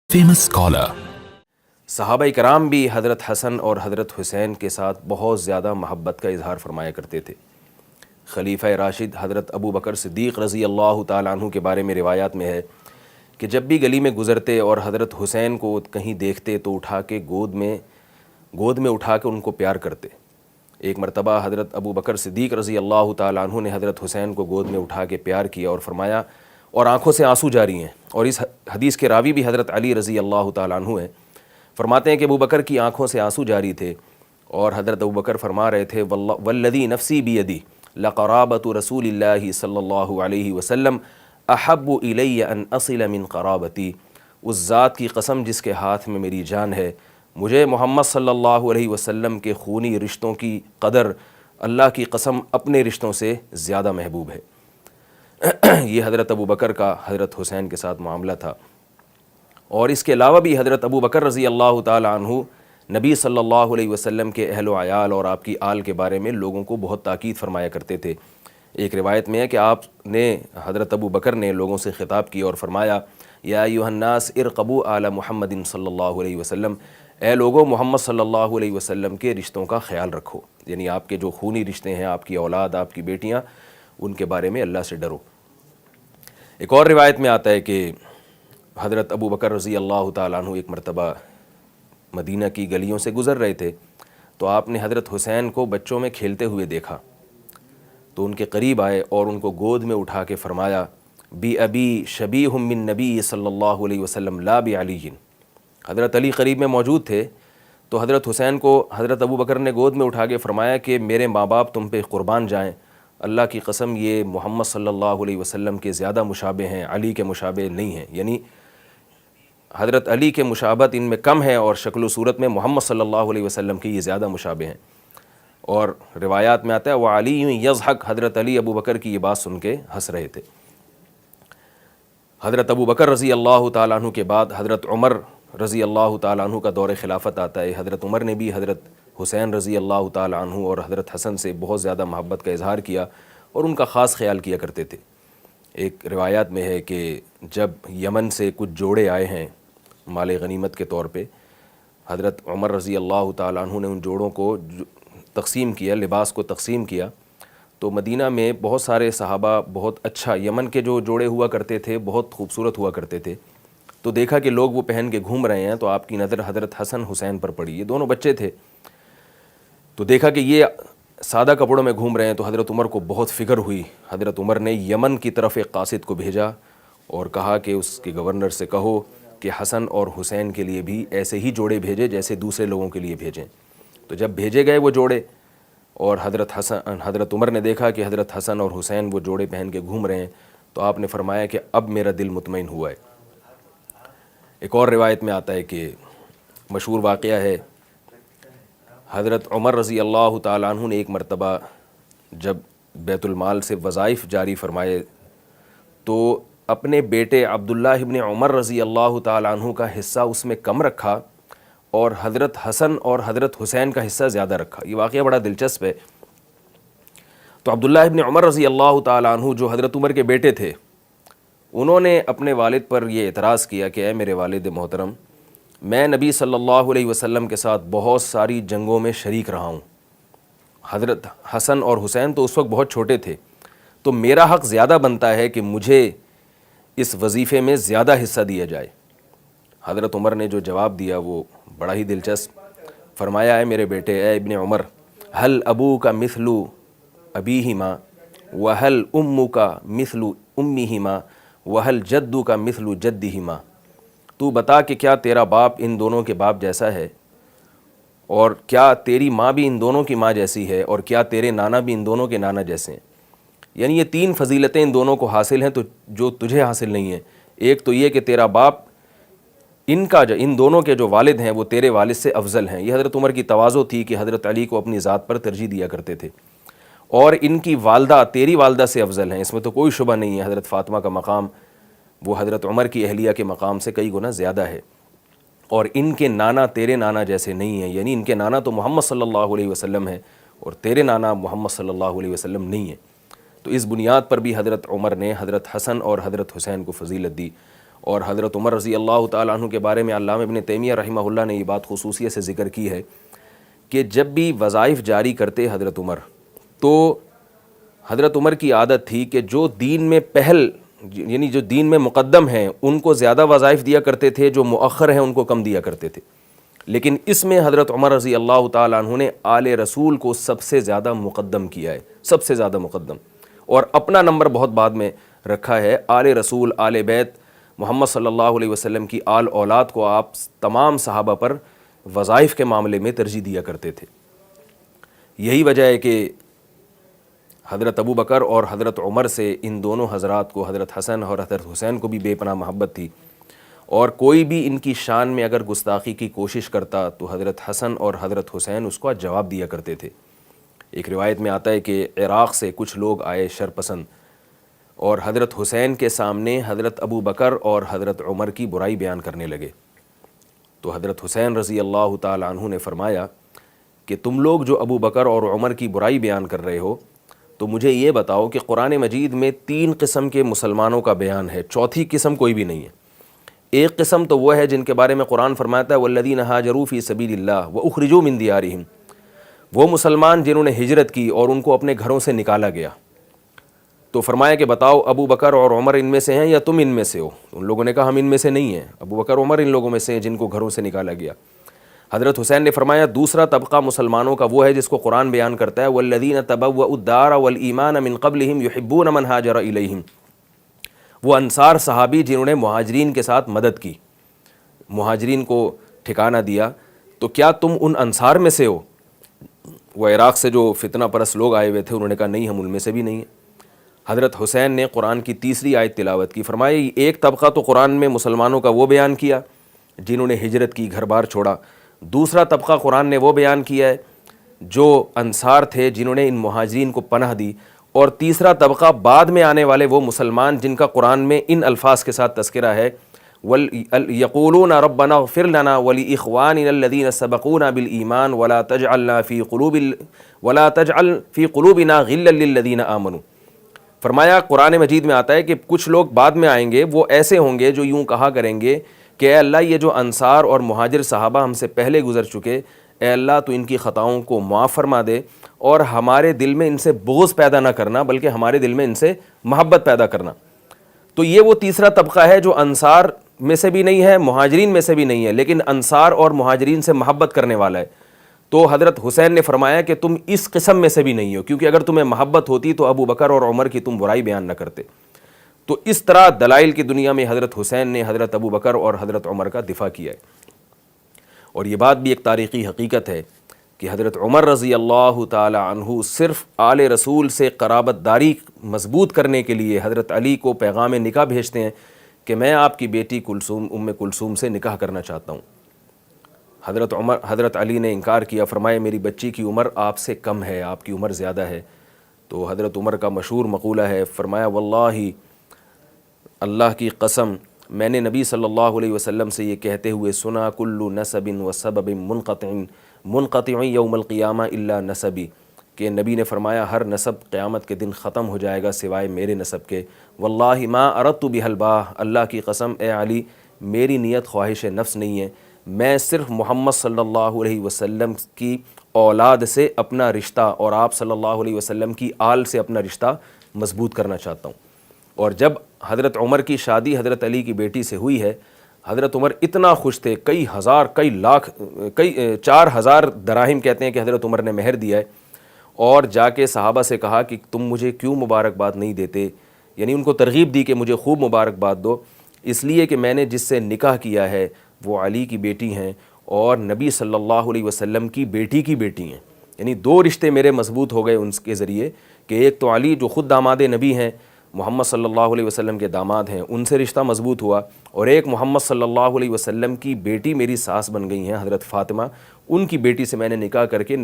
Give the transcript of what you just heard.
famous scholar. صحابہ کرام بھی حضرت حسن اور حضرت حسین کے ساتھ بہت زیادہ محبت کا اظہار فرمایا کرتے تھے۔ خلیفہ راشد حضرت ابو بکر صدیق رضی اللہ تعالیٰ عنہ کے بارے میں روایات میں ہے کہ جب بھی گلی میں گزرتے اور حضرت حسین کو کہیں دیکھتے تو گود میں اٹھا کے ان کو پیار کرتے۔ ایک مرتبہ حضرت ابو بکر صدیق رضی اللہ تعالیٰ عنہ نے حضرت حسین کو گود میں اٹھا کے پیار کیا اور فرمایا، اور آنکھوں سے آنسو جاری ہیں، اور اس حدیث کے راوی بھی حضرت علی رضی اللہ تعالیٰ عنہ ہیں۔ فرماتے ہیں کہ ابو بکر کی آنکھوں سے آنسو جاری تھے اور حضرت ابو بکر فرما رہے تھے، والذی نفسی بیدی لقرابۃ رسول اللہ صلی اللہ علیہ وسلم احب الی ان اصل من قرابتی، اس ذات کی قسم جس کے ہاتھ میں میری جان ہے، مجھے محمد صلی اللہ علیہ وسلم کے خونی رشتوں کی قدر اللہ کی قسم اپنے رشتوں سے زیادہ محبوب ہے۔ یہ حضرت ابو بکر کا حضرت حسین کے ساتھ معاملہ تھا۔ اور اس کے علاوہ بھی حضرت ابو بکر رضی اللہ تعالیٰ عنہ نبی صلی اللہ علیہ وسلم کے اہل و عیال اور آپ کی آل کے بارے میں لوگوں کو بہت تاکید فرمایا کرتے تھے۔ ایک روایت میں ہے کہ آپ نے حضرت ابو بکر نے لوگوں سے خطاب کیا اور فرمایا، یا ایھا الناس ارقبوا آل محمد صلی اللہ علیہ وسلم، اے لوگوں محمد صلی اللہ علیہ وسلم کے رشتوں کا خیال رکھو، یعنی آپ کے جو خونی رشتے ہیں، آپ کی اولاد، آپ کی بیٹیاں، ان کے بارے میں اللہ سے ڈرو۔ ایک اور روایت میں آتا ہے کہ حضرت ابو بکر رضی اللہ تعالیٰ عنہ ایک مرتبہ مدینہ کی گلیوں سے گزر رہے تھے تو آپ نے حضرت حسین کو بچوں میں کھیلتے ہوئے دیکھا تو ان کے قریب آئے اور ان کو گود میں اٹھا کے فرمایا، بی ابی شبیہ من نبی صلی اللہ علیہ وسلم لا بعلی۔ حضرت علی قریب میں موجود تھے تو حضرت حسین کو حضرت ابو بکر نے گود میں اٹھا کے فرمایا کہ میرے ماں باپ تم پہ قربان جائیں، اللہ کی قسم یہ محمد صلی اللہ علیہ وسلم کے زیادہ مشابہ ہیں، علی کے مشابہ نہیں ہیں، یعنی حضرت علی کے مشابہت ان میں کم ہے اور شکل و صورت میں محمد صلی اللہ علیہ وسلم کی یہ زیادہ مشابہ ہیں۔ اور روایات میں آتا ہے وعلی یضحک، حضرت علی ابو بکر کی یہ بات سن کے ہنس رہے تھے۔ حضرت ابو بکر رضی اللہ تعالیٰ عنہ کے بعد حضرت عمر رضی اللہ تعالیٰ عنہ کا دور خلافت آتا ہے۔ حضرت عمر نے بھی حضرت حسین رضی اللہ تعالیٰ عنہ اور حضرت حسن سے بہت زیادہ محبت کا اظہار کیا اور ان کا خاص خیال کیا کرتے تھے۔ ایک روایات میں ہے کہ جب یمن سے کچھ جوڑے آئے ہیں مال غنیمت کے طور پہ، حضرت عمر رضی اللہ تعالیٰ عنہ نے ان جوڑوں کو تقسیم کیا، لباس کو تقسیم کیا، تو مدینہ میں بہت سارے صحابہ بہت اچھا، یمن کے جو جوڑے ہوا کرتے تھے بہت خوبصورت ہوا کرتے تھے، تو دیکھا کہ لوگ وہ پہن کے گھوم رہے ہیں تو آپ کی نظر حضرت حسن حسین پر پڑی۔ یہ دونوں بچے تھے تو دیکھا کہ یہ سادہ کپڑوں میں گھوم رہے ہیں تو حضرت عمر کو بہت فکر ہوئی۔ حضرت عمر نے یمن کی طرف ایک قاصد کو بھیجا اور کہا کہ اس کے گورنر سے کہو کہ حسن اور حسین کے لیے بھی ایسے ہی جوڑے بھیجے جیسے دوسرے لوگوں کے لیے بھیجیں۔ تو جب بھیجے گئے وہ جوڑے اور حضرت عمر نے دیکھا کہ حضرت حسن اور حسین وہ جوڑے پہن کے گھوم رہے ہیں تو آپ نے فرمایا کہ اب میرا دل مطمئن ہوا ہے۔ ایک اور روایت میں آتا ہے کہ مشہور واقعہ ہے، حضرت عمر رضی اللہ تعالیٰ عنہ نے ایک مرتبہ جب بیت المال سے وظائف جاری فرمائے تو اپنے بیٹے عبداللہ ابن عمر رضی اللہ تعالیٰ عنہ کا حصہ اس میں کم رکھا اور حضرت حسن اور حضرت حسین کا حصہ زیادہ رکھا۔ یہ واقعہ بڑا دلچسپ ہے۔ تو عبداللہ ابن عمر رضی اللہ تعالیٰ عنہ جو حضرت عمر کے بیٹے تھے، انہوں نے اپنے والد پر یہ اعتراض کیا کہ اے میرے والد محترم، میں نبی صلی اللہ علیہ وسلم کے ساتھ بہت ساری جنگوں میں شریک رہا ہوں، حضرت حسن اور حسین تو اس وقت بہت چھوٹے تھے، تو میرا حق زیادہ بنتا ہے کہ مجھے اس وظیفے میں زیادہ حصہ دیا جائے۔ حضرت عمر نے جو جواب دیا وہ بڑا ہی دلچسپ، فرمایا اے میرے بیٹے، اے ابن عمر، ہل ابوک مثل ابیہما وہل امک مثل امیہما وہل جدک مثل جدہما، تو بتا کہ کیا تیرا باپ ان دونوں کے باپ جیسا ہے، اور کیا تیری ماں بھی ان دونوں کی ماں جیسی ہے، اور کیا تیرے نانا بھی ان دونوں کے نانا جیسے ہیں؟ یعنی یہ تین فضیلتیں ان دونوں کو حاصل ہیں تو جو تجھے حاصل نہیں ہیں۔ ایک تو یہ کہ تیرا باپ ان دونوں کے جو والد ہیں وہ تیرے والد سے افضل ہیں۔ یہ حضرت عمر کی تواضع تھی کہ حضرت علی کو اپنی ذات پر ترجیح دیا کرتے تھے، اور ان کی والدہ تیری والدہ سے افضل ہیں، اس میں تو کوئی شبہ نہیں ہے۔ حضرت فاطمہ کا مقام وہ حضرت عمر کی اہلیہ کے مقام سے کئی گنا زیادہ ہے، اور ان کے نانا تیرے نانا جیسے نہیں ہیں، یعنی ان کے نانا تو محمد صلی اللہ علیہ وسلم ہیں اور تیرے نانا محمد صلی اللہ علیہ وسلم نہیں ہیں۔ تو اس بنیاد پر بھی حضرت عمر نے حضرت حسن اور حضرت حسین کو فضیلت دی۔ اور حضرت عمر رضی اللہ تعالیٰ عنہ کے بارے میں علامہ ابن تیمیہ رحمہ اللہ نے یہ بات خصوصیت سے ذکر کی ہے کہ جب بھی وظائف جاری کرتے حضرت عمر تو حضرت عمر کی عادت تھی کہ جو دین میں پہل یعنی جو دین میں مقدم ہیں ان کو زیادہ وظائف دیا کرتے تھے، جو مؤخر ہیں ان کو کم دیا کرتے تھے. لیکن اس میں حضرت عمر رضی اللہ تعالیٰ عنہ نے آل رسول کو سب سے زیادہ مقدم کیا ہے، سب سے زیادہ مقدم، اور اپنا نمبر بہت بعد میں رکھا ہے. آل رسول، آل بیت محمد صلی اللہ علیہ وسلم کی آل اولاد کو آپ تمام صحابہ پر وظائف کے معاملے میں ترجیح دیا کرتے تھے. یہی وجہ ہے کہ حضرت ابو بکر اور حضرت عمر سے ان دونوں حضرات کو، حضرت حسن اور حضرت حسین کو بھی بے پناہ محبت تھی، اور کوئی بھی ان کی شان میں اگر گستاخی کی کوشش کرتا تو حضرت حسن اور حضرت حسین اس کو جواب دیا کرتے تھے. ایک روایت میں آتا ہے کہ عراق سے کچھ لوگ آئے شرپسند، اور حضرت حسین کے سامنے حضرت ابو بکر اور حضرت عمر کی برائی بیان کرنے لگے. تو حضرت حسین رضی اللہ تعالی عنہ نے فرمایا کہ تم لوگ جو ابو بکر اور عمر کی برائی بیان کر رہے ہو، تو مجھے یہ بتاؤ کہ قرآن مجید میں 3 قسم کے مسلمانوں کا بیان ہے، چوتھی قسم کوئی بھی نہیں ہے. ایک قسم تو وہ ہے جن کے بارے میں قرآن فرماتا ہے والذین ہاجروا فی سبیل اللہ واخرجوا من دیارہم، وہ مسلمان جنہوں نے ہجرت کی اور ان کو اپنے گھروں سے نکالا گیا. تو فرمایا کہ بتاؤ ابو بکر اور عمر ان میں سے ہیں یا تم ان میں سے ہو؟ ان لوگوں نے کہا ہم ان میں سے نہیں ہیں، ابو بکر عمر ان لوگوں میں سے ہیں جن کو گھروں سے نکالا گیا. حضرت حسین نے فرمایا دوسرا طبقہ مسلمانوں کا وہ ہے جس کو قرآن بیان کرتا ہے والذین تبوؤا الدار والایمان من قبلہم یحبون من ہاجر الیہم، وہ انصار صحابی جنہوں نے مہاجرین کے ساتھ مدد کی، مہاجرین کو ٹھکانہ دیا. تو کیا تم ان انصار میں سے ہو؟ وہ عراق سے جو فتنہ پرست لوگ آئے ہوئے تھے انہوں نے کہا نہیں، ہم ان میں سے بھی نہیں ہیں. حضرت حسین نے قرآن کی تیسری آیت تلاوت کی، فرمایا ایک طبقہ تو قرآن میں مسلمانوں کا وہ بیان کیا جنہوں نے ہجرت کی، گھر بار چھوڑا. دوسرا طبقہ قرآن نے وہ بیان کیا ہے جو انصار تھے جنہوں نے ان مہاجرین کو پناہ دی. اور تیسرا طبقہ بعد میں آنے والے وہ مسلمان جن کا قرآن میں ان الفاظ کے ساتھ تذکرہ ہے یقولون ربنا اغفر لنا ولاخواننا الذین سبقونا بالایمان ولا تجعل فی قلوبنا غلا للذین آمنوا. فرمایا قرآن مجید میں آتا ہے کہ کچھ لوگ بعد میں آئیں گے، وہ ایسے ہوں گے جو یوں کہا کریں گے کہ اے اللہ یہ جو انصار اور مہاجر صحابہ ہم سے پہلے گزر چکے، اے اللہ تو ان کی خطاؤں کو معاف فرما دے اور ہمارے دل میں ان سے بغض پیدا نہ کرنا بلکہ ہمارے دل میں ان سے محبت پیدا کرنا. تو یہ وہ تیسرا طبقہ ہے جو انصار میں سے بھی نہیں ہے، مہاجرین میں سے بھی نہیں ہے، لیکن انصار اور مہاجرین سے محبت کرنے والا ہے. تو حضرت حسین نے فرمایا کہ تم اس قسم میں سے بھی نہیں ہو، کیونکہ اگر تمہیں محبت ہوتی تو ابو بکر اور عمر کی تم برائی بیان نہ کرتے. تو اس طرح دلائل کی دنیا میں حضرت حسین نے حضرت ابو بکر اور حضرت عمر کا دفاع کیا ہے. اور یہ بات بھی ایک تاریخی حقیقت ہے کہ حضرت عمر رضی اللہ تعالی عنہ صرف آل رسول سے قرابت داری مضبوط کرنے کے لیے حضرت علی کو پیغام نکاح بھیجتے ہیں کہ میں آپ کی بیٹی کلثوم ام کلثوم سے نکاح کرنا چاہتا ہوں. حضرت علی نے انکار کیا، فرمایا میری بچی کی عمر آپ سے کم ہے، آپ کی عمر زیادہ ہے. تو حضرت عمر کا مشہور مقولہ ہے، فرمایا واللہ اللہ کی قسم میں نے نبی صلی اللہ علیہ وسلم سے یہ کہتے ہوئے سنا کل نسب و سبب منقطع یوم القیامہ الا نسبی، کہ نبی نے فرمایا ہر نسب قیامت کے دن ختم ہو جائے گا سوائے میرے نسب کے. واللہ ما اردت بہ الباہ، اللہ کی قسم اے علی میری نیت خواہش نفس نہیں ہے، میں صرف محمد صلی اللہ علیہ وسلم کی اولاد سے اپنا رشتہ اور آپ صلی اللہ علیہ وسلم کی آل سے اپنا رشتہ مضبوط کرنا چاہتا ہوں. اور جب حضرت عمر کی شادی حضرت علی کی بیٹی سے ہوئی ہے، حضرت عمر اتنا خوش تھے، کئی ہزار، کئی لاکھ، 4000 دراہم کہتے ہیں کہ حضرت عمر نے مہر دیا ہے. اور جا کے صحابہ سے کہا کہ تم مجھے کیوں مبارکباد نہیں دیتے، یعنی ان کو ترغیب دی کہ مجھے خوب مبارکباد دو، اس لیے کہ میں نے جس سے نکاح کیا ہے وہ علی کی بیٹی ہیں اور نبی صلی اللہ علیہ وسلم کی بیٹی ہیں. یعنی 2 رشتے میرے مضبوط ہو گئے ان کے ذریعے، کہ ایک تو علی جو خود داماد نبی ہیں، محمد صلی اللہ علیہ وسلم کے داماد ہیں، ان سے رشتہ مضبوط ہوا، اور ایک محمد صلی اللہ علیہ وسلم کی بیٹی میری ساس بن گئی ہیں حضرت فاطمہ، ان کی بیٹی سے میں نے نکاح کر کے